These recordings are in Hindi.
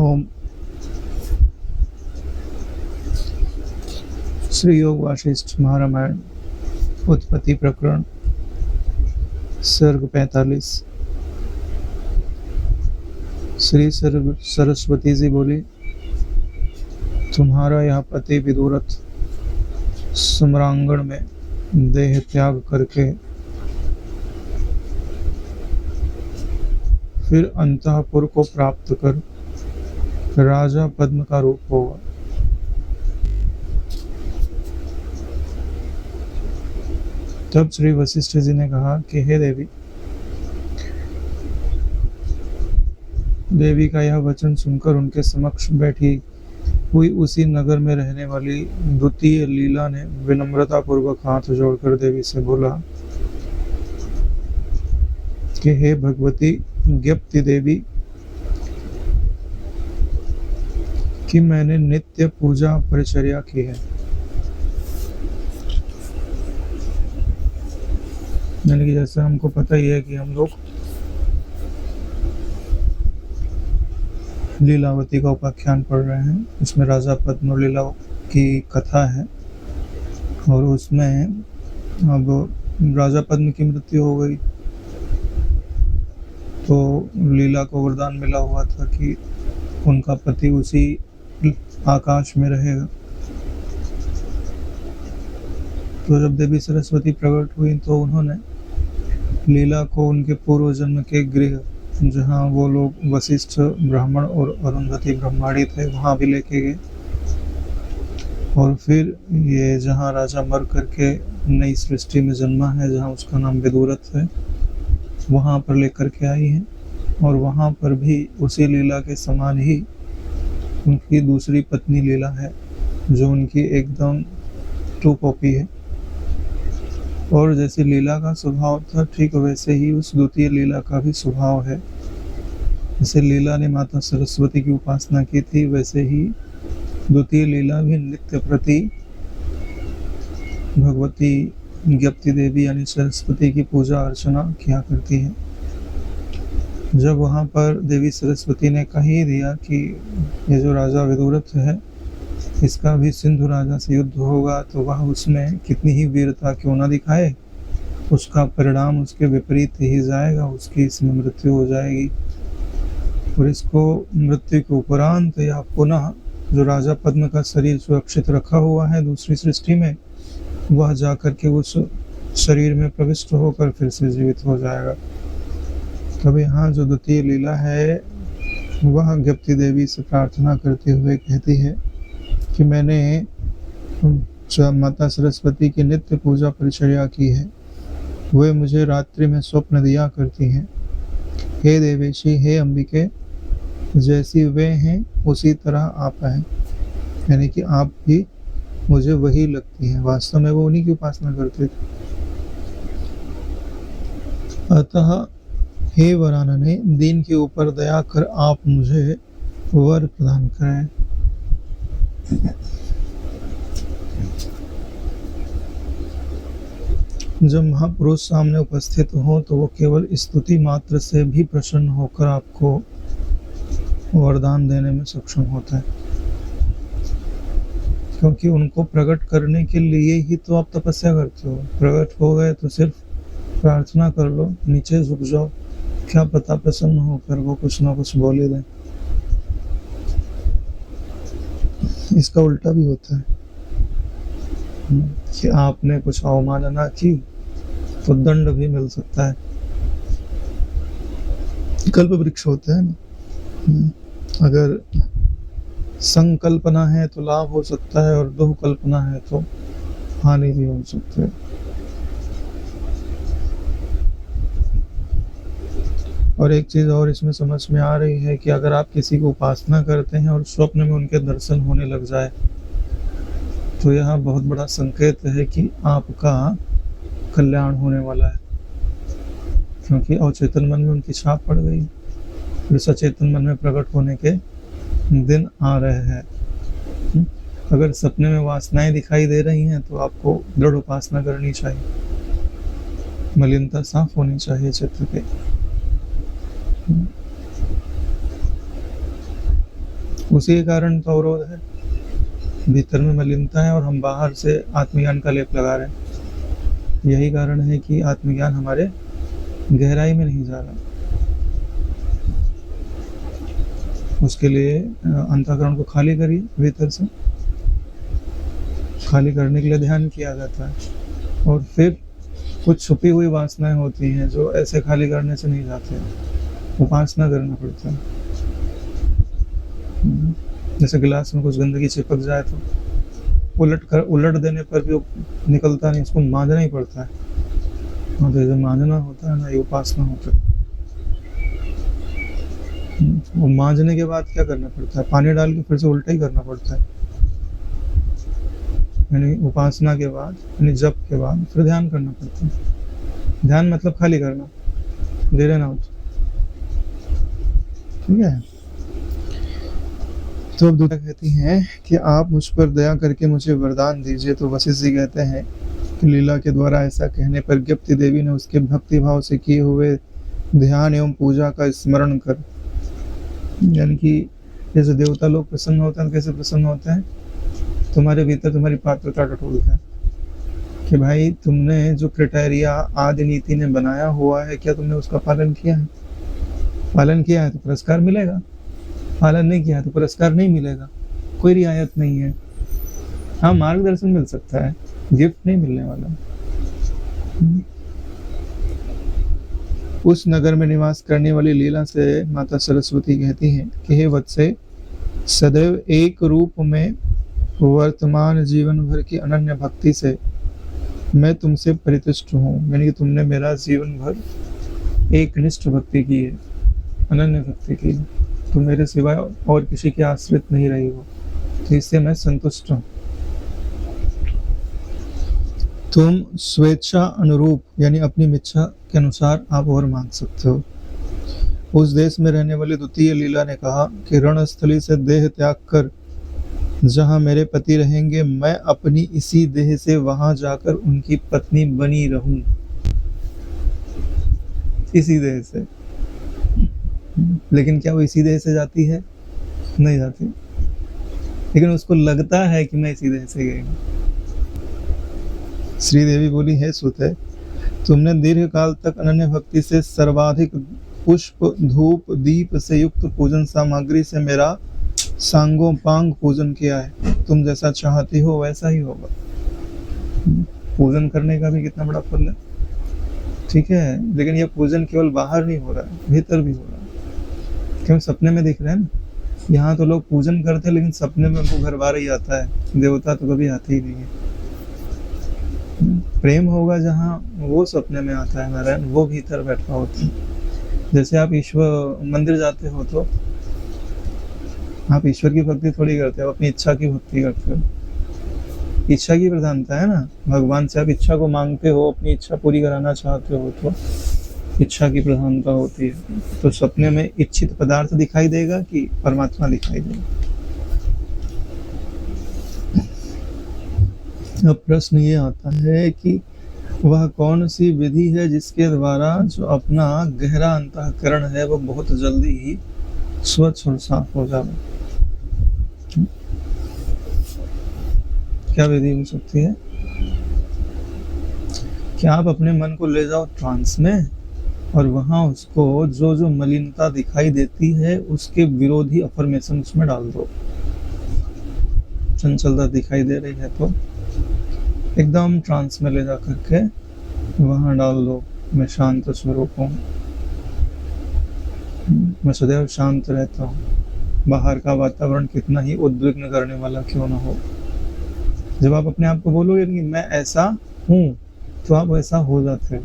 ओम। श्री योग वासिष्ठ महारामायण उत्पत्ति प्रकरण सर्ग 45। श्री सरस्वती जी बोली, तुम्हारा यह पति विदुरथ सम्रांगण में देह त्याग करके फिर अंतःपुर को प्राप्त कर राजा पद्म का रूप होगा। तब श्री वशिष्ठ जी ने कहा कि हे देवी का यह वचन सुनकर उनके समक्ष बैठी हुई उसी नगर में रहने वाली द्वितीय लीला ने विनम्रता पूर्वक हाथ जोड़कर देवी से बोला कि हे भगवती ज्ञप्ति देवी, कि मैंने नित्य पूजा परिचर्या की है। यानी कि जैसे हमको पता ही है कि हम लोग लीलावती का उपाख्यान पढ़ रहे हैं। इसमें राजा पद्म लीला की कथा है और उसमें अब राजा पद्म की मृत्यु हो गई तो लीला को वरदान मिला हुआ था कि उनका पति उसी आकाश में रहेगा। तो जब देवी सरस्वती प्रकट हुई तो उन्होंने लीला को उनके पूर्व जन्म के गृह, जहाँ वो लोग वशिष्ठ ब्राह्मण और अरुंधति ब्रह्माणी थे, वहां भी लेके गए और फिर ये जहाँ राजा मर करके नई सृष्टि में जन्मा है, जहाँ उसका नाम विदुरथ है, वहां पर लेकर के आई है। और वहां पर भी उसी लीला के समान ही उनकी दूसरी पत्नी लीला है, जो उनकी एकदम ट्रू कॉपी है। और जैसे लीला का स्वभाव था, ठीक वैसे ही उस द्वितीय लीला का भी स्वभाव है। जैसे लीला ने माता सरस्वती की उपासना की थी, वैसे ही द्वितीय लीला भी नित्य प्रति भगवती ज्ञप्ति देवी यानी सरस्वती की पूजा अर्चना किया करती है। जब वहां पर देवी सरस्वती ने कह ही दिया कि ये जो राजा विदुरथ है, इसका भी सिंधु राजा से युद्ध होगा, तो वह उसमें कितनी ही वीरता क्यों न दिखाए, उसका परिणाम उसके विपरीत ही जाएगा, उसकी इसमें मृत्यु हो जाएगी। और इसको मृत्यु के उपरांत या पुनः जो राजा पद्म का शरीर सुरक्षित रखा हुआ है दूसरी सृष्टि में, वह जाकर के उस शरीर में प्रविष्ट होकर फिर से जीवित हो जाएगा। तब यहाँ जो द्वितीय लीला है, वह ज्ञप्ति देवी से प्रार्थना करते हुए कहती है कि मैंने माता सरस्वती की नित्य पूजा परिचर्या की है, वे मुझे रात्रि में स्वप्न दिया करती हैं। हे देवेशी, हे अंबिके, जैसी वे हैं उसी तरह आप हैं। यानी कि आप भी मुझे वही लगती हैं। वास्तव में वो उन्हीं की उपासना करते थे। अतः हे वरानने, दीन के ऊपर दया कर आप मुझे वर प्रदान करें। जब महापुरुष सामने उपस्थित हो तो वो केवल स्तुति मात्र से भी प्रसन्न होकर आपको वरदान देने में सक्षम होता है, क्योंकि उनको प्रकट करने के लिए ही तो आप तपस्या करते हो। प्रकट हो गए तो सिर्फ प्रार्थना कर लो, नीचे झुक जाओ, क्या पता प्रसन्न होकर वो कुछ ना कुछ बोल ही दें। इसका उल्टा भी होता है कि आपने कुछ अवमानना की तो दंड भी मिल सकता है। कल्प वृक्ष होते हैं ना, अगर संकल्पना है तो लाभ हो सकता है और दुःकल्पना है तो हानि भी हो सकती है। और एक चीज और इसमें समझ में आ रही है कि अगर आप किसी को उपासना करते हैं और स्वप्न में उनके दर्शन होने लग जाए, तो यह बहुत बड़ा संकेत है कि आपका कल्याण होने वाला है, क्योंकि अवचेतन मन में उनकी छाप पड़ गई। फिर सचेतन मन में प्रकट होने के दिन आ रहे हैं। अगर सपने में वासनाएं दिखाई दे रही हैं तो आपको दृढ़ उपासना करनी चाहिए, मलिनता साफ होनी चाहिए चित्त के। उसी के कारण तो अवरोध है, भीतर में मलिनता है और हम बाहर से आत्मज्ञान का लेप लगा रहे हैं। यही कारण है कि आत्मज्ञान हमारे गहराई में नहीं जा रहा। उसके लिए अंतःकरण को खाली करिए, भीतर से खाली करने के लिए ध्यान किया जाता है। और फिर कुछ छुपी हुई वासनाएं होती हैं जो ऐसे खाली करने से नहीं जाते, उपासना करना पड़ता है। जैसे गिलास में कुछ गंदगी चिपक जाए तो उलट देने पर भी वो निकलता नहीं, उसको मांजना ही पड़ता है। हाँ, तो जो मांजना होता है ना, ये उपासना होता है। वो मांजने के बाद क्या करना पड़ता है? पानी डाल के फिर से उल्टा ही करना पड़ता है। यानी उपासना के बाद, यानी जप के बाद फिर ध्यान करना पड़ता है। ध्यान मतलब खाली करना, दे लेना हो, ठीक है। तो अब दूसरा कहती हैं कि आप मुझ पर दया करके मुझे वरदान दीजिए। तो वशिष्ठ जी कहते हैं कि लीला के द्वारा ऐसा कहने पर ज्ञप्ति देवी ने उसके भक्ति भाव से किए हुए ध्यान एवं पूजा का स्मरण कर, यानी कि जैसे देवता लोग प्रसन्न होते हैं, कैसे प्रसन्न होते हैं? तुम्हारे भीतर तुम्हारी पात्रता टटोलता है कि भाई तुमने जो क्राइटेरिया आदि नीति ने बनाया हुआ है, क्या तुमने उसका पालन किया है? पालन किया है तो पुरस्कार मिलेगा, पालन नहीं किया है तो पुरस्कार नहीं मिलेगा, कोई रियायत नहीं है। हाँ, मार्गदर्शन मिल सकता है, गिफ्ट नहीं मिलने वाला। उस नगर में निवास करने वाली लीला से माता सरस्वती कहती हैं कि हे वत्से, सदैव एक रूप में वर्तमान जीवन भर की अनन्य भक्ति से मैं तुमसे परितुष्ट हूँ। यानी कि तुमने मेरा जीवन भर एक निष्ठ भक्ति की है, अनन्य भक्ति की है, तुम मेरे सिवाय और किसी के आश्रित नहीं रही हो, तो इससे मैं संतुष्ट हूँ। तुम स्वेच्छा अनुरूप, यानी अपनी इच्छा के अनुसार आप और मांग सकते हो। उस देश में रहने वाली द्वितीय लीला ने कहा कि रणस्थली से देह त्याग कर जहां मेरे पति रहेंगे, मैं अपनी इसी देह से वहां जाकर उनकी पत्नी बनी रहूं। इसी देह से, लेकिन क्या वो इसी देह से जाती है? नहीं जाती, लेकिन उसको लगता है कि मैं इसी देह से गई हूं। श्रीदेवी बोली, है सुते, तुमने दीर्घ काल तक अनन्य भक्ति से सर्वाधिक पुष्प धूप दीप से युक्त पूजन सामग्री से मेरा सांगोपांग पूजन किया है। तुम जैसा चाहती हो वैसा ही होगा। पूजन करने का भी कितना बड़ा फल है, ठीक है। लेकिन यह पूजन केवल बाहर नहीं हो रहा है, भीतर भी हो रहा है। क्यों? सपने में दिख रहे हैं ना। यहाँ तो लोग पूजन करते हैं, लेकिन सपने में उनको घर बार ही आता है, देवता तो कभी आते ही नहीं है। प्रेम होगा जहाँ, वो सपने में आता है नारायण, वो भीतर बैठा होता है। जैसे आप ईश्वर मंदिर जाते हो तो आप ईश्वर की भक्ति थोड़ी करते हो, अपनी इच्छा की भक्ति करते हो। इच्छा की प्रधानता है ना, भगवान से आप इच्छा को मांगते हो, अपनी इच्छा पूरी कराना चाहते हो, तो इच्छा की प्रधानता होती है। तो सपने में इच्छित पदार्थ दिखाई देगा कि परमात्मा दिखाई देगा? अब प्रश्न ये आता है कि वह कौन सी विधि है जिसके द्वारा जो अपना गहरा अंतःकरण है वो बहुत जल्दी ही स्वच्छ और साफ हो जाए? क्या विधि हो सकती है? क्या आप अपने मन को ले जाओ ट्रांस में और वहां उसको जो जो मलिनता दिखाई देती है उसके विरोधी अफर्मेशन उसमें डाल दो। चंचलता दिखाई दे रही है तो एकदम ट्रांस में ले जा करके वहां डाल दो, मैं शांत स्वरूप हूँ, मैं सदैव शांत रहता हूँ, बाहर का वातावरण कितना ही उद्विग्न करने वाला क्यों ना हो। जब आप अपने आप को बोलोगे कि मैं ऐसा हूँ, तो आप वैसा हो जाते हो।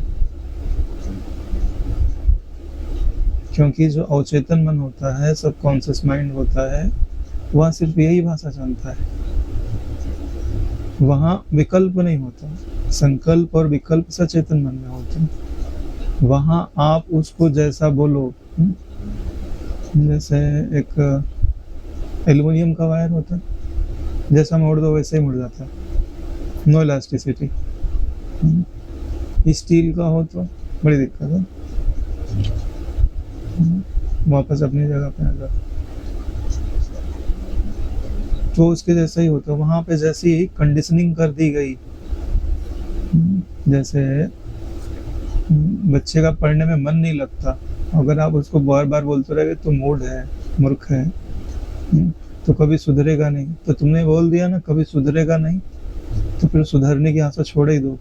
क्योंकि जो अवचेतन मन होता है, सबकॉन्शियस माइंड होता है, वह सिर्फ यही भाषा जानता है। वहाँ विकल्प नहीं होता, संकल्प और विकल्प सचेतन मन में होते हैं। वहाँ आप उसको जैसा बोलो, जैसे एक एल्युमिनियम का वायर होता है, जैसा मोड़ दो वैसे ही मुड़ जाता है, नो इलास्टिसिटी। स्टील का हो तो बड़ी दिक्कत है, वापस अपनी जगह पे आ जाता। तो उसके जैसा ही होता है। वहाँ पे जैसी कंडीशनिंग कर दी गई, जैसे बच्चे का पढ़ने में मन नहीं लगता, अगर आप उसको बार बार बोलते रहोगे तो मूड है, मूर्ख है, तो कभी सुधरेगा नहीं। तो तुमने बोल दिया ना कभी सुधरेगा नहीं, तो फिर सुधरने की आशा छोड़ ही दो।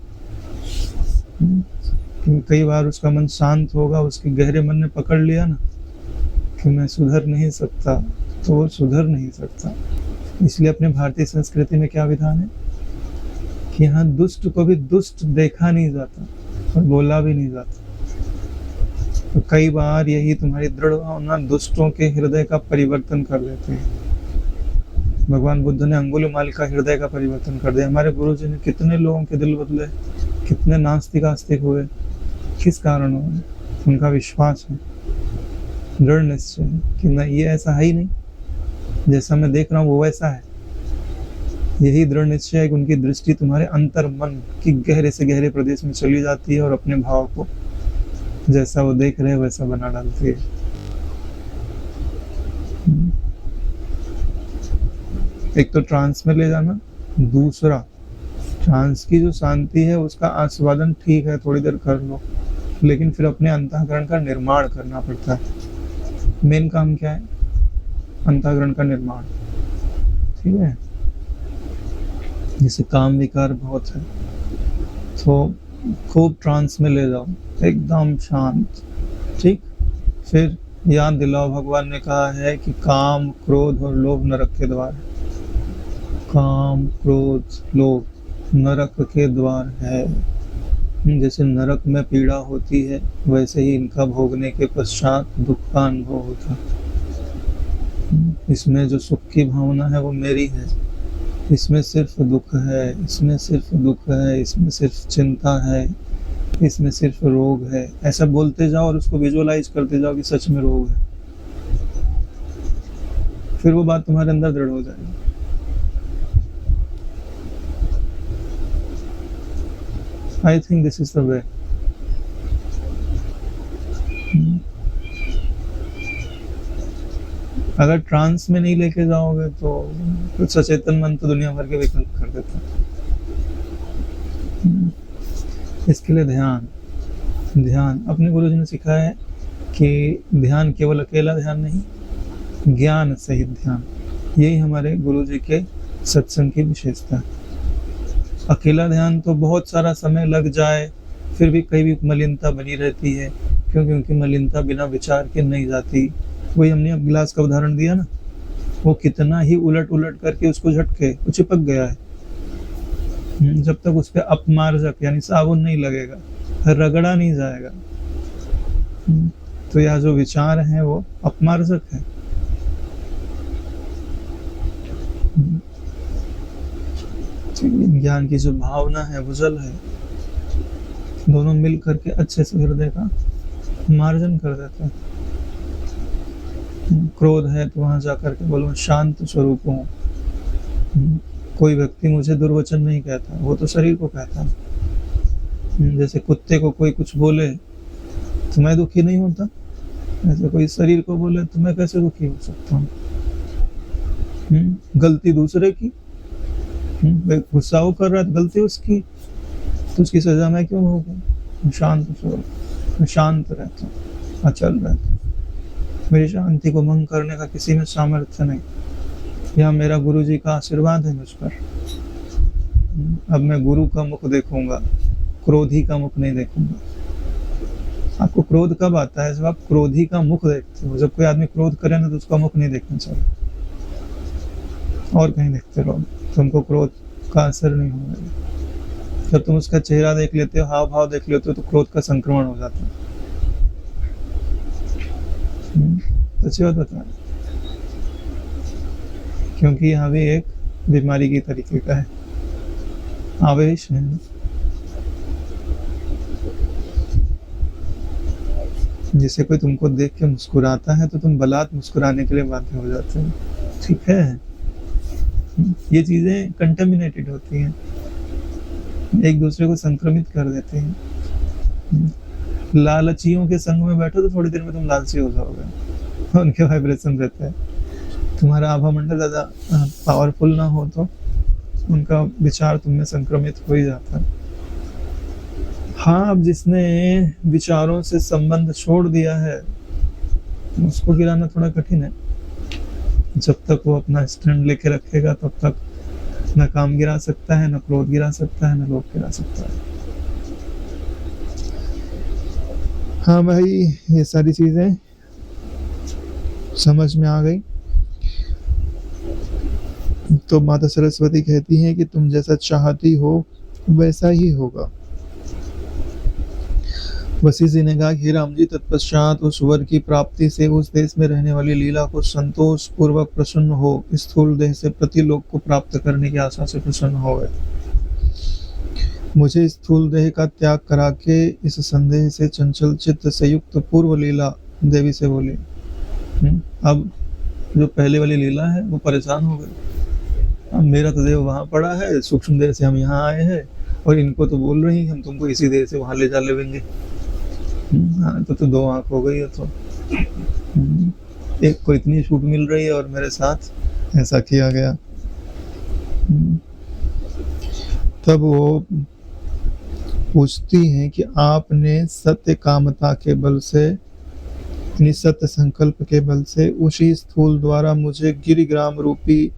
कई बार उसका मन शांत होगा, उसके गहरे मन ने पकड़ लिया ना कि मैं सुधर नहीं सकता, तो वो सुधर नहीं सकता। इसलिए अपने भारतीय संस्कृति में क्या विधान है कि यहाँ दुष्ट को भी दुष्ट देखा नहीं जाता और बोला भी नहीं जाता। तो कई बार यही तुम्हारी दृढ़ भावना दुष्टों के हृदय का परिवर्तन कर देते हैं। भगवान बुद्ध ने अंगुलीमाल का हृदय का परिवर्तन कर दिया। हमारे गुरु जी ने कितने लोगों के दिल बदले, कितने नास्तिक आस्तिक हुए। किस कारण हुए? उनका विश्वास है, दृढ़ निश्चय कि नहीं, ये ऐसा है ही नहीं, जैसा मैं देख रहा हूँ वो वैसा है। यही दृढ़ निश्चय है कि उनकी दृष्टि तुम्हारे अंतर मन की गहरे से गहरे प्रदेश में चली जाती है और अपने भाव को जैसा वो देख रहे हैं वैसा बना डालती है। एक तो ट्रांस में ले जाना, दूसरा ट्रांस की जो शांति है उसका आस्वादन ठीक है, थोड़ी देर कर लो, लेकिन फिर अपने अंतःकरण का निर्माण करना पड़ता है। मेन काम क्या है? अंतःकरण का निर्माण, ठीक है। जैसे काम विकार बहुत है तो खूब ट्रांस में ले जाओ, एकदम शांत, ठीक। फिर याद दिलाओ, भगवान ने कहा है कि काम क्रोध और लोभ नरक के द्वार है। काम क्रोध लोभ नरक के द्वार है। जैसे नरक में पीड़ा होती है वैसे ही इनका भोगने के पश्चात दुख का अनुभव होता है। इसमें जो सुख की भावना है वो मेरी है, इसमें सिर्फ दुख है, इसमें सिर्फ दुख है, इसमें सिर्फ चिंता है, इसमें सिर्फ रोग है। ऐसा बोलते जाओ और उसको विजुअलाइज करते जाओ कि सच में रोग है, फिर वो बात तुम्हारे अंदर दृढ़ हो जाएगी। I think this is the way. अगर ट्रांस में नहीं लेके जाओगे तो कुछ सचेतन मन तो दुनिया भर के विकल्प कर देता है। इसके लिए ध्यान, ध्यान अपने गुरुजी ने सिखाया है कि ध्यान केवल अकेला ध्यान नहीं, ज्ञान सहित ध्यान। यही हमारे गुरुजी के सत्संग की विशेषता है। अकेला ध्यान तो बहुत सारा समय लग जाए फिर भी कई भी मलिनता बनी रहती है, क्योंकि उनकी मलिनता बिना विचार के नहीं जाती। वही हमने अब गिलास का उदाहरण दिया ना, वो कितना ही उलट उलट करके उसको झटके वो चिपक गया है। जब तक उस पर अपमार्जक यानी साबुन नहीं लगेगा, रगड़ा नहीं जाएगा, तो यह जो विचार है वो अपमार्जक है। ज्ञान की जो भावना है वो जल है, दोनों मिल करके अच्छे से हृदय का मार्जन कर देते हैं। क्रोध है तो वहां जाकर के बोलो शांत स्वरूप हूँ। कोई व्यक्ति मुझे दुर्वचन नहीं कहता, वो तो शरीर को कहता है। जैसे कुत्ते को कोई कुछ बोले तो मैं दुखी नहीं होता, ऐसे कोई शरीर को बोले तो मैं कैसे दुखी हो सकता हूँ। गलती दूसरे की, गुस्सा वो कर रहा है, गलती उसकी, तो उसकी सजा मैं क्यों भोगूं? शांत स्वरूप, शांत रहता हूँ, अचल रहता हूँ। मेरी शांति को भंग करने का किसी में सामर्थ्य नहीं। यह मेरा गुरु जी का आशीर्वाद है मुझ पर। अब मैं गुरु का मुख देखूंगा, क्रोधी का मुख नहीं देखूंगा। आपको क्रोध कब आता है? जब आप क्रोधी का मुख देखते हो। जब कोई आदमी क्रोध करे ना तो उसका मुख नहीं देखना चाहिए, और कहीं देखते रहो, तुमको क्रोध का असर नहीं होगा। जब तुम उसका चेहरा देख लेते हो, हाव भाव देख लेते हो, तो क्रोध का संक्रमण हो जाता है। अच्छी बात बता, क्योंकि यहाँ भी एक बीमारी की तरीके का है, आवेश है। जैसे कोई तुमको देख के मुस्कुराता है तो तुम बलात् मुस्कुराने के लिए बाध्य हो जाते हो, ठीक है। ये चीजें कंटेमिनेटेड होती हैं, एक दूसरे को संक्रमित कर देते हैं। लालचियों के संग में बैठो तो थोड़ी देर में तुम लालची हो जाओगे, उनके वाइब्रेशन रहते हैं। तुम्हारा आभा मंडल ज़्यादा पावरफुल ना हो तो उनका विचार तुम में संक्रमित हो ही जाता है। हाँ, अब जिसने विचारों से संबंध छोड़ दिया है उसको गिराना थोड़ा कठिन है। जब तक वो अपना स्टैंड लेके रखेगा तब तक न काम गिरा सकता है, न क्रोध गिरा सकता है, न लोभ गिरा सकता है। हाँ भाई, ये सारी चीजें समझ में आ गई। तो माता सरस्वती कहती हैं कि तुम जैसा चाहती हो वैसा ही होगा। वशिष्ठ जी ने कहा कि राम जी, तत्पश्चात उस वर की प्राप्ति से उस देश में रहने वाली लीला को संतोष पूर्वक प्रसन्न हो, स्थूल देह से प्रतिलोक को प्राप्त करने की आशा से प्रसन्न हो गए। मुझे स्थूल देह का त्याग करा के इस संदेह से चंचल चित्त से युक्त पूर्व लीला देवी से बोली। अब जो पहले वाली लीला है वो परेशान हो गए। अब मेरा तो देह वहां पड़ा है, सूक्ष्म देह से हम यहाँ आए हैं और इनको तो बोल रही हम तुमको इसी देह से वहां ले जा लेंगे। हाँ, तो दो आंख हो गई है। तो एक को इतनी छूट मिल रही है और मेरे साथ ऐसा किया गया। तब वो पूछती हैं कि आपने सत्य कामता के बल से, सत्य संकल्प के बल से उसी स्थूल द्वारा मुझे गिरिग्राम रूपी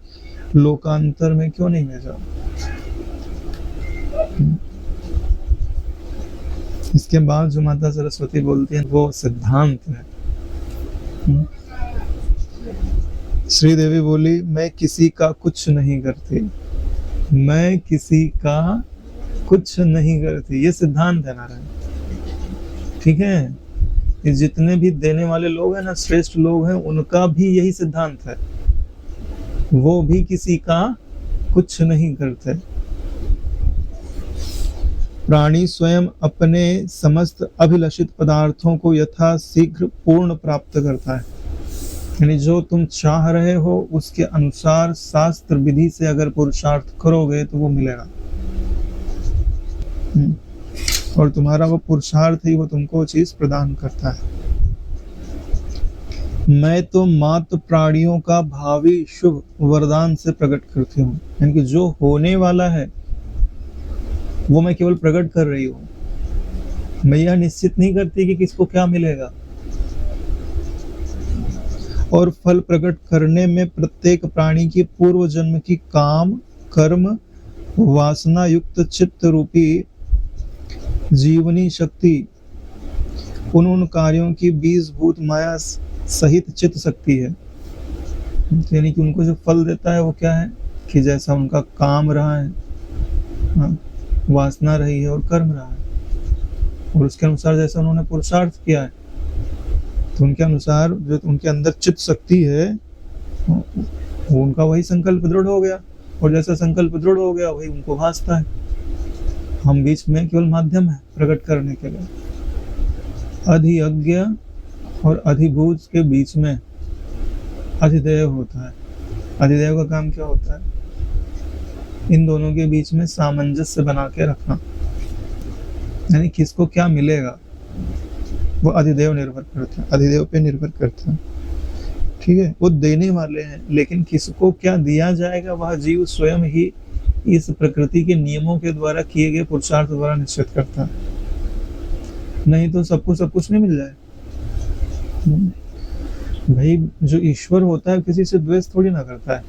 लोकांतर में क्यों नहीं भेजा? इसके बाद जो माता सरस्वती बोलती हैं वो सिद्धांत है। श्रीदेवी बोली, मैं किसी का कुछ नहीं करती, मैं किसी का कुछ नहीं करती। ये सिद्धांत है नारायण, ठीक है। ये जितने भी देने वाले लोग हैं ना, श्रेष्ठ लोग हैं, उनका भी यही सिद्धांत है। वो भी किसी का कुछ नहीं करते। प्राणी स्वयं अपने समस्त अभिलषित पदार्थों को यथाशीघ्र पूर्ण प्राप्त करता है। यानी जो तुम चाह रहे हो उसके अनुसार शास्त्र विधि से अगर पुरुषार्थ करोगे तो वो मिलेगा। और तुम्हारा वो पुरुषार्थ ही वो तुमको चीज प्रदान करता है। मैं तो मात्र प्राणियों का भावी शुभ वरदान से प्रकट करती हूँ। यानी कि जो होने वाला है वो मैं केवल प्रकट कर रही हूँ। मैं यह निश्चित नहीं करती कि किसको क्या मिलेगा। और फल प्रकट करने में प्रत्येक प्राणी की पूर्व जन्म की काम, कर्म, वासना युक्त चित्त रूपी जीवनी शक्ति, उन कार्यों की बीजभूत माया सहित चित्त शक्ति है। यानी कि उनको जो फल देता है वो क्या है कि जैसा उनका काम रहा है, हाँ, वासना रही है और कर्म रहा है, और उसके अनुसार जैसा उन्होंने पुरुषार्थ किया है तो उनके अनुसार जो उनके अंदर चित्त शक्ति है वो उनका वही संकल्प दृढ़ हो गया, और जैसा संकल्प दृढ़ हो गया वही उनको भासता है। हम बीच में केवल माध्यम है प्रकट करने के लिए। अधियज्ञ और अधिभूत के बीच में अधिदेव होता है। अधिदेव का काम क्या होता है? इन दोनों के बीच में सामंजस्य बना के रखना। यानी किसको क्या मिलेगा वो अधिदेव निर्भर करता है, अधिदेव पे निर्भर करता है, ठीक है। वो देने वाले हैं, लेकिन किसको क्या दिया जाएगा वह जीव स्वयं ही इस प्रकृति के नियमों के द्वारा किए गए पुरुषार्थ द्वारा निश्चित करता है। नहीं तो सबको सब कुछ नहीं मिल जाए। भाई जो ईश्वर होता है किसी से द्वेष थोड़ी ना करता है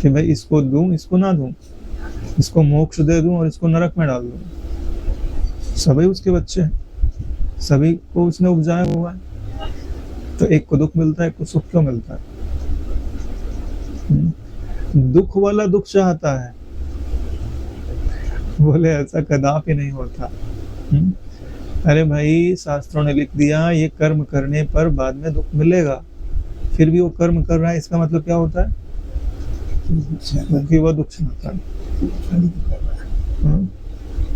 कि भाई इसको दूं इसको ना दूं, इसको मोक्ष दे दूं और इसको नरक में डाल दूं। सभी उसके बच्चे हैं, सभी को उसने उपजाया हुआ है। तो एक को दुख मिलता है, एक को सुख क्यों मिलता है? दुख वाला दुख चाहता है, बोले ऐसा कदापि नहीं होता। अरे भाई शास्त्रों ने लिख दिया ये कर्म करने पर बाद में दुख मिलेगा, फिर भी वो कर्म कर रहा है, इसका मतलब क्या होता है कि वह दुख चाहता है।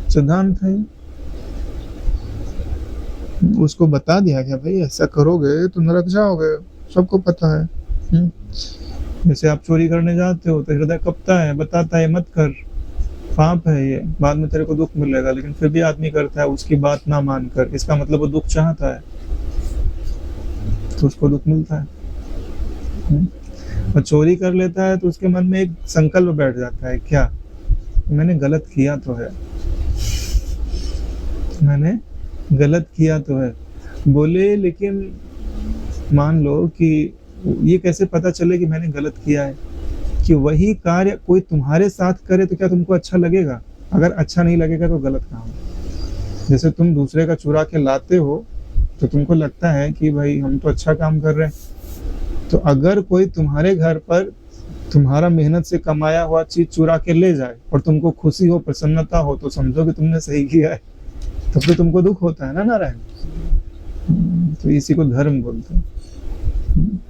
सिद्धांत है, उसको बता दिया गया भाई ऐसा करोगे तो नरक जाओगे, सबको पता है। जैसे आप चोरी करने जाते हो तो हृदय कपता है, बताता है मत कर, पाप है ये, बाद में तेरे को दुख मिलेगा, लेकिन फिर भी आदमी करता है उसकी बात ना मानकर। इसका मतलब वो दुख चाहता है तो उसको दुख मिलता है। और चोरी कर लेता है तो उसके मन में एक संकल्प बैठ जाता है, क्या मैंने गलत किया तो है, मैंने गलत किया तो है। बोले लेकिन मान लो कि ये कैसे पता चले कि मैंने गलत किया है? कि वही कार्य कोई तुम्हारे साथ करे तो क्या तुमको अच्छा लगेगा? अगर अच्छा नहीं लगेगा तो गलत काम है। जैसे तुम दूसरे का चुरा के लाते हो तो तुमको लगता है कि भाई हम तो अच्छा काम कर रहे हैं। तो अगर कोई तुम्हारे घर पर तुम्हारा मेहनत से कमाया हुआ चीज चुरा के ले जाए और तुमको खुशी हो, प्रसन्नता हो, तो समझो कि तुमने सही किया है। तब तो तुमको दुख होता है ना नारायण। तो इसी को धर्म बोलते हैं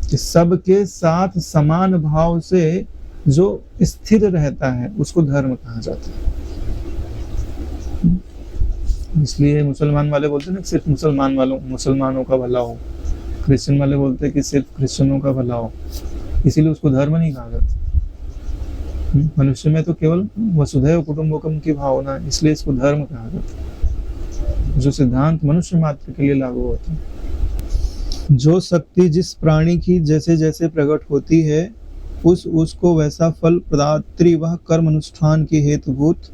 कि सबके साथ समान भाव से जो स्थिर रहता है उसको धर्म कहा जाता है। इसलिए मुसलमान वाले बोलते हैं ना सिर्फ मुसलमानों का भला हो, क्रिश्चियन वाले बोलते हैं कि सिर्फ क्रिश्चियनों का भला हो, इसीलिए उसको धर्म नहीं कहा जाता। मनुष्य में तो केवल वसुधैव कुटुंबकम की भावना है, इसलिए इसको धर्म कहा जाता है, जो सिद्धांत मनुष्य मात्र के लिए लागू होता है। जो शक्ति जिस प्राणी की जैसे जैसे प्रकट होती है उसको वैसा फल प्रदात्री वह कर्म अनुष्ठान की हेतुभूत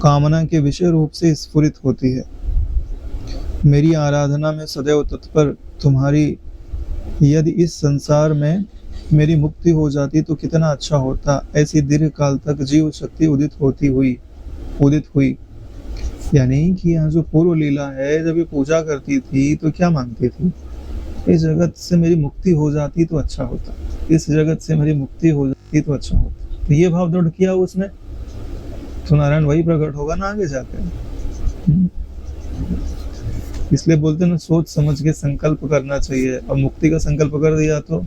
कामना के विषय रूप से स्फुरित होती है। मेरी आराधना में सदैव तत्पर तुम्हारी यदि इस संसार में मेरी मुक्ति हो जाती तो कितना अच्छा होता। ऐसी दीर्घ काल तक जीव शक्ति उदित हुई। यानी कि यहाँ जो पूर्व लीला है, जब ये पूजा करती थी तो क्या मांगती थी? इस जगत से मेरी मुक्ति हो जाती तो अच्छा होता, इस जगत से मेरी मुक्ति हो जाती तो अच्छा होता। तो ये भाव दृढ़ किया उसने, तो नारायण वही प्रकट होगा ना आगे जाकर। इसलिए बोलते हैं ना, सोच समझ के संकल्प करना चाहिए। अब मुक्ति का संकल्प कर दिया तो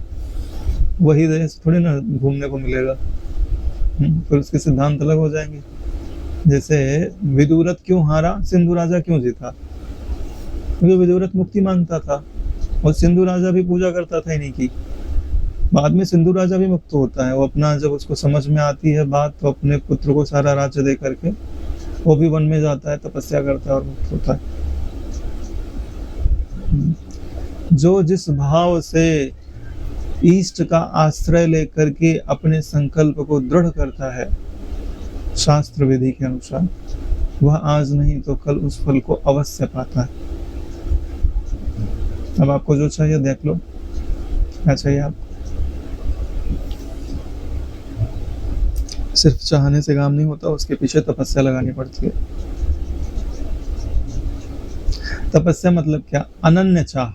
वही देश थोड़ी ना घूमने को मिलेगा, फिर उसके सिद्धांत अलग हो जाएंगे। जैसे विदुरथ क्यों हारा, सिंधु राजा क्यों जीता? क्योंकि विदुरथ मुक्ति मांगता था और सिंधु राजा भी पूजा करता था इन्हीं की। बाद में सिंधु राजा भी मुक्त होता है, वो अपना जब उसको समझ में आती है बात तो अपने पुत्र को सारा राज्य दे करके वो भी वन में जाता है, तपस्या करता है और मुक्त होता है। जो जिस भाव से इष्ट का आश्रय लेकर के अपने संकल्प को दृढ़ करता है शास्त्र विधि के अनुसार, वह आज नहीं तो कल उस फल को अवश्य पाता है। अब आपको जो चाहिए देख लो, क्या चाहिए आपको। सिर्फ चाहने से काम नहीं होता, उसके पीछे तपस्या लगानी पड़ती है। तपस्या मतलब क्या? अनन्य चाह।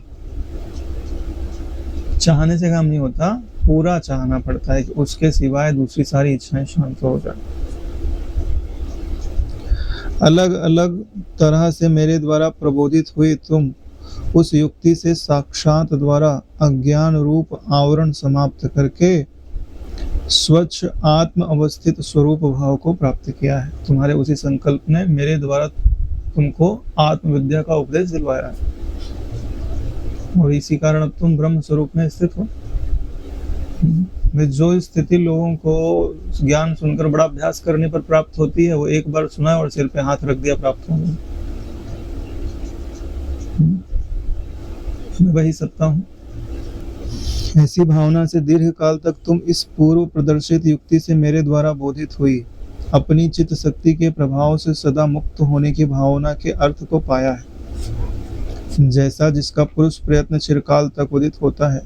चाहने से काम नहीं होता, पूरा चाहना पड़ता है कि उसके सिवाय दूसरी सारी इच्छाएं शांत हो जाए। अलग अलग तरह से मेरे द्वारा प्रबोधित हुई तुम उस युक्ति से साक्षात द्वारा अज्ञान रूप आवरण समाप्त करके स्वच्छ आत्म अवस्थित स्वरूप भाव को प्राप्त किया है। तुम्हारे उसी संकल्प ने मेरे द्वारा तुमको आत्मविद्या का उपदेश दिलवाया है और इसी कारण अब तुम ब्रह्म स्वरूप में स्थित हो। जो स्थिति लोगों को ज्ञान सुनकर बड़ा अभ्यास करने पर प्राप्त होती है, वो एक बार सुना और सिर पे हाथ रख दिया प्राप्त हो गई। मैं वही सत्ता हूँ। ऐसी भावना से दीर्घ काल तक तुम इस पूर्व प्रदर्शित युक्ति से मेरे द्वारा बोधित हुई अपनी चित्त शक्ति के प्रभाव से सदा मुक्त होने की भावना के अर्थ को पाया है। जैसा जिसका पुरुष प्रयत्न चिरकाल तक उदित होता है,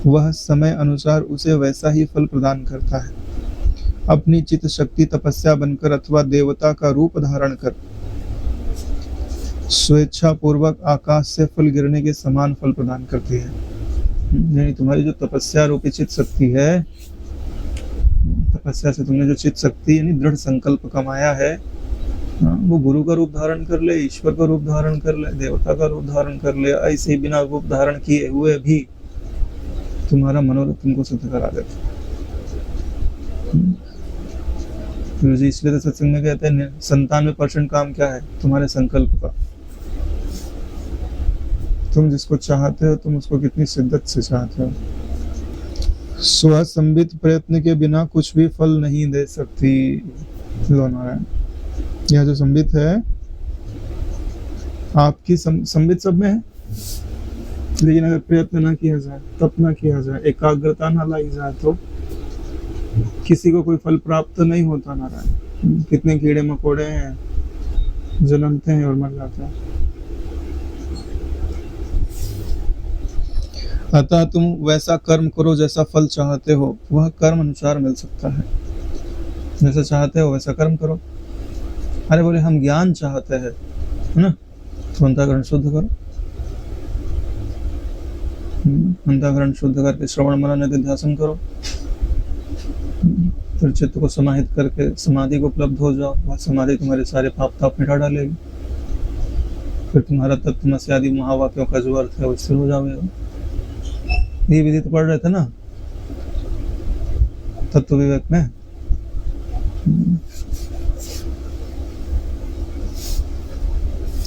वह समय अनुसार उसे वैसा ही फल प्रदान करता है। अपनी चित्त शक्ति तपस्या बनकर अथवा देवता का रूप धारण कर स्वेच्छा पूर्वक आकाश से फल गिरने के समान फल प्रदान करती है। यानी तुम्हारी जो तपस्या रूपी चित्त शक्ति है, तपस्या से तुमने जो चित्त शक्ति यानी दृढ़ संकल्प कमाया है, वो गुरु का रूप धारण कर ले, ईश्वर का रूप धारण कर ले, देवता का रूप धारण कर ले। ऐसे ही बिना रूप धारण किए हुए भी तुम्हारा मनोरथ तुमको सिद्ध करा देता। गुरु जी इसलिए तो सत्संग में कहते हैं 97% काम क्या है? तुम्हारे संकल्प का। तुम जिसको चाहते हो तुम उसको कितनी शिद्दत से चाहते हो। स्वसंबित प्रयत्न के बिना कुछ भी फल नहीं दे सकती। यह जो संबित है आपकी संबित सब में है, लेकिन अगर प्रयत्न ना किया जाए, तप ना किया जाए, एकाग्रता ना लाई जाए तो किसी को कोई फल प्राप्त नहीं होता। नारायण, कितने कीड़े मकोड़े हैं, जन्मते हैं और मर जाते हैं। अतः तुम वैसा कर्म करो जैसा फल चाहते हो, वह कर्म अनुसार मिल सकता है। जैसा चाहते हो वैसा कर्म करो। अरे बोले हम ज्ञान चाहते हैं, है ना, तो अंतःकरण शुद्ध करो। अंतःकरण शुद्ध करके श्रवण मनन निधिध्यासन करो, फिर चित्त को समाहित करके समाधि को उपलब्ध हो जाओ। वह समाधि तुम्हारे सारे पाप ताप मिटा डालेगी। फिर तुम्हारा तत्वमसि आदि महावाक्यों का जो अर्थ है वो स्थिर हो जाएगा। ये विधि तो पढ़ रहे थे ना तत्व विवेक में।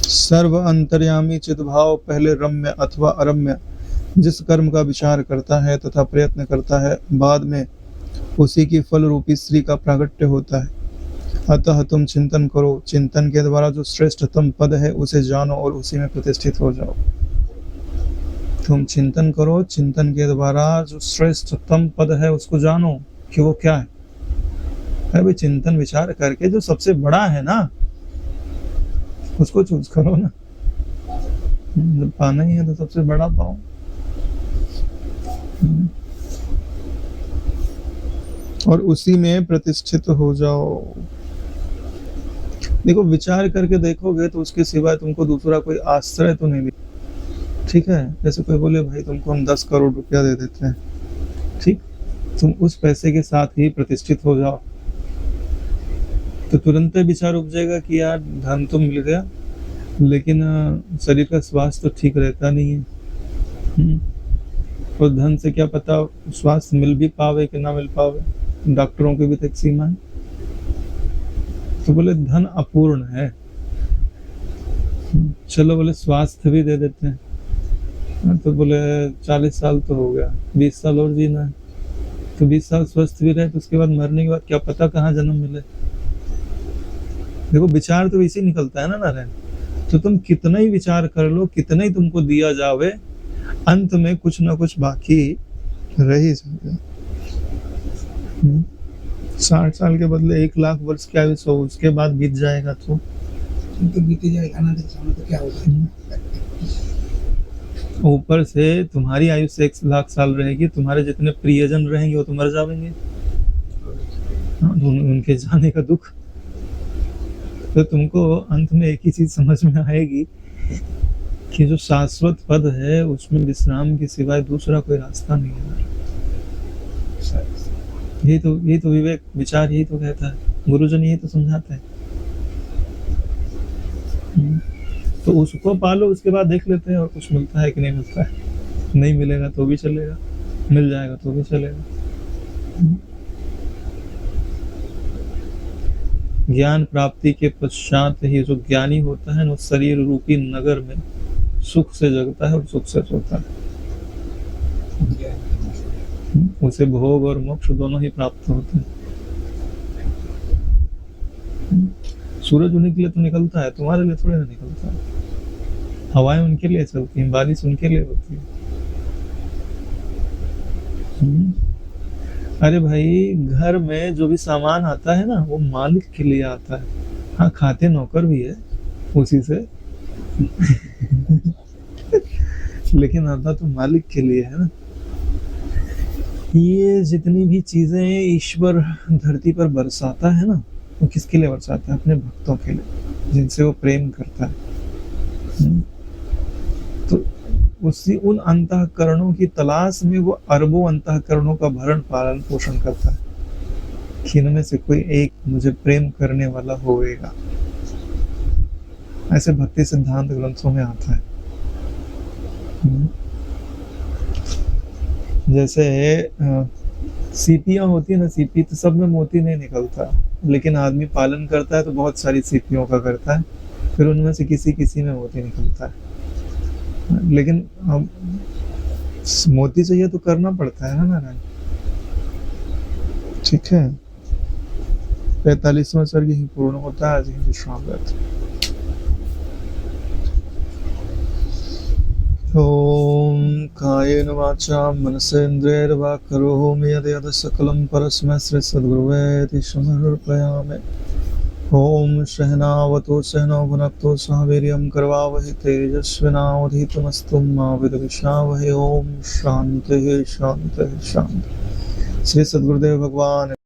सर्व अंतर्यामी चित भाव पहले रम्य अथवा अरम्य जिस कर्म का विचार करता है तथा प्रयत्न करता है, बाद में उसी की फल रूपी स्त्री का प्रागट्य होता है। अतः तुम चिंतन करो, चिंतन के द्वारा जो श्रेष्ठतम पद है उसे जानो और उसी में प्रतिष्ठित हो जाओ। तुम चिंतन करो, चिंतन के द्वारा जो श्रेष्ठतम पद है उसको जानो कि वो क्या है। अरे भाई, चिंतन विचार करके जो सबसे बड़ा है ना उसको चूज करो ना। जब पाना ही है तो सबसे बड़ा पाओ। और उसी में प्रतिष्ठित हो जाओ। देखो, विचार करके देखोगे तो उसके सिवाय तुमको दूसरा कोई आश्रय तो नहीं मिलेगा। ठीक है, जैसे कोई बोले भाई तुमको हम 10 करोड़ रुपया दे देते हैं, ठीक, तुम उस पैसे के साथ ही प्रतिष्ठित हो जाओ तो तुरंत विचार उपजेगा कि यार धन तो मिल गया लेकिन शरीर का स्वास्थ्य तो ठीक रहता नहीं है। और धन से क्या पता स्वास्थ्य मिल भी पावे कि ना मिल पावे, डॉक्टरों की भी तो एक सीमा है। तो बोले धन अपूर्ण है, चलो बोले स्वास्थ्य भी दे देते हैं। तो बोले 40 साल तो हो गया, 20 साल और जीना है, तो 20 साल स्वस्थ भी रहे तो उसके बाद मरने के बाद क्या पता कहाँ जन्म मिले। देखो, विचार तो इसी निकलता है ना नारायण। तो तुम कितना ही विचार कर लो, कितना ही तुमको दिया जावे, अंत में कुछ ना कुछ बाकी रह ही जाएगा। 60 साल के बदले 1 लाख वर्ष की आयु हो, उसके बाद बीत जाएगा तो बीत जाएगा ना, तो क्या होगा। ऊपर से तुम्हारी आयु से 1 लाख साल रहेगी, तुम्हारे जितने प्रियजन रहेंगे वो तो मर जाएंगे। उनके जाने का दुख। तो तुमको अंत में एक ही चीज समझ में आएगी कि जो शाश्वत पद है उसमें विश्राम के सिवाय दूसरा कोई रास्ता नहीं है। यही तो विवेक विचार यही तो कहता है, गुरुजन यही तो समझाते हैं। तो उसको पालो, उसके बाद देख लेते हैं और कुछ मिलता है कि नहीं मिलता है। नहीं मिलेगा तो भी चलेगा, मिल जाएगा तो भी चलेगा। ज्ञान प्राप्ति के पश्चात ही जो ज्ञानी होता है वो शरीर रूपी नगर में सुख से जगता है और सुख से सोता है। उसे भोग और मोक्ष दोनों ही प्राप्त होते हैं। सूरज उन्हीं के लिए तो निकलता है, तुम्हारे लिए थोड़ी ना निकलता है। हवाएं उनके लिए चलती हैं, बारिश उनके लिए होती है। अरे भाई, घर में जो भी सामान आता है ना वो मालिक के लिए आता है। हाँ, खाते नौकर भी है उसी से लेकिन आता तो मालिक के लिए है ना। ये जितनी भी चीजें ईश्वर धरती पर बरसाता है ना, वो किसके लिए बरसाता है? अपने भक्तों के लिए, जिनसे वो प्रेम करता है। तो उसी उन अंतःकरणों की तलाश में वो अरबों अंतःकरणों का भरण पालन पोषण करता है कि इनमें से कोई एक मुझे प्रेम करने वाला होएगा। ऐसे भक्ति सिद्धांत ग्रंथों में आता है। जैसे सीपियां होती है ना, सीपी तो सब में मोती नहीं निकलता, लेकिन आदमी पालन करता है तो बहुत सारी सीपियों का करता है, फिर उनमें से किसी किसी में मोती निकलता है। लेकिन अब मोती चाहिए तो करना पड़ता है ना नारायण। ठीक है, 45वां सर्ग ही पूर्ण होता है। आज ही विश्राम लेते हैं। ओम कायेन वाचा मनसेन्द्रियैर्वा करोमि यद्यत् सकलं परस्मै श्री सद्गुरुवे इति समर्पयामि। ओम सहनावतु सहनौ भुनक्तु सह वीर्यं करवावहै तेजस्विनावधीतमस्तु मा विद्विषावहै। ओम शांति शांति शांति। श्री सद्गुरुदेव भगवान